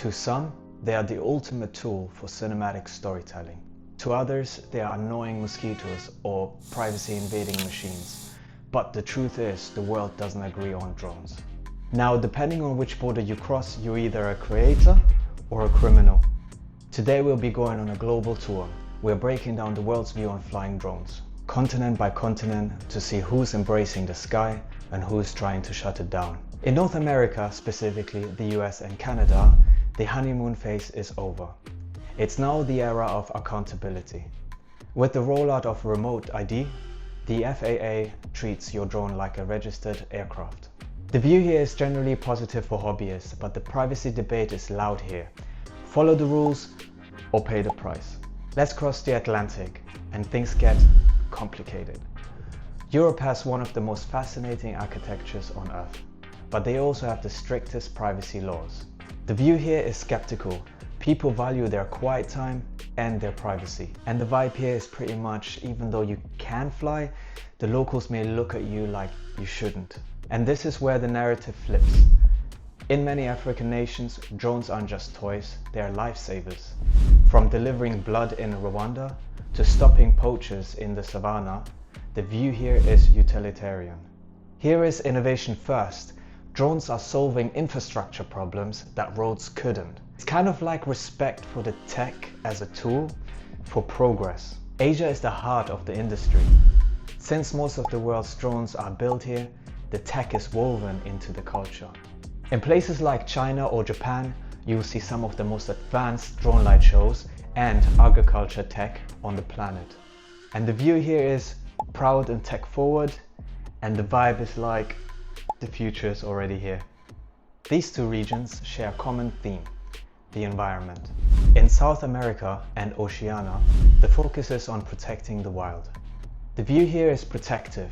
To some, they are the ultimate tool for cinematic storytelling. To others, they are annoying mosquitoes or privacy-invading machines. But the truth is, the world doesn't agree on drones. Now, depending on which border you cross, you're either a creator or a criminal. Today we'll be going on a global tour. We're breaking down the world's view on flying drones, continent by continent, to see who's embracing the sky and who's trying to shut it down. In North America, specifically the US and Canada, the honeymoon phase is over. It's now the era of accountability. With the rollout of remote ID, the FAA treats your drone like a registered aircraft. The view here is generally positive for hobbyists, but the privacy debate is loud here. Follow the rules or pay the price. Let's cross the Atlantic and things get complicated. Europe has one of the most fascinating architectures on Earth, but they also have the strictest privacy laws. The view here is skeptical. People value their quiet time and their privacy. And the vibe here is pretty much, even though you can fly, the locals may look at you like you shouldn't. And this is where the narrative flips. In many African nations, drones aren't just toys, they are lifesavers. From delivering blood in Rwanda to stopping poachers in the savannah, the view here is utilitarian. Here is innovation first. Drones are solving infrastructure problems that roads couldn't. It's kind of like respect for the tech as a tool for progress. Asia is the heart of the industry. Since most of the world's drones are built here, the tech is woven into the culture. In places like China or Japan, you will see some of the most advanced drone light shows and agriculture tech on the planet. And the view here is proud and tech forward, and the vibe is like the future is already here. These two regions share a common theme, the environment. In South America and Oceania, the focus is on protecting the wild. The view here is protective.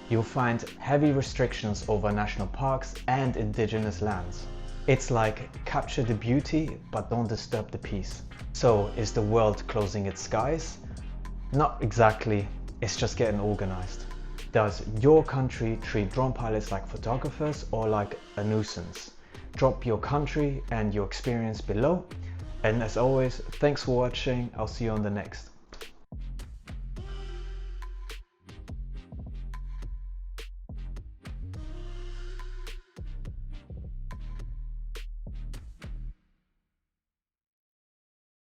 You'll find heavy restrictions over national parks and indigenous lands. It's like capture the beauty, but don't disturb the peace. So is the world closing its skies? Not exactly, it's just getting organized. Does your country treat drone pilots like photographers or like a nuisance? Drop your country and your experience below. And as always, thanks for watching. I'll see you on the next.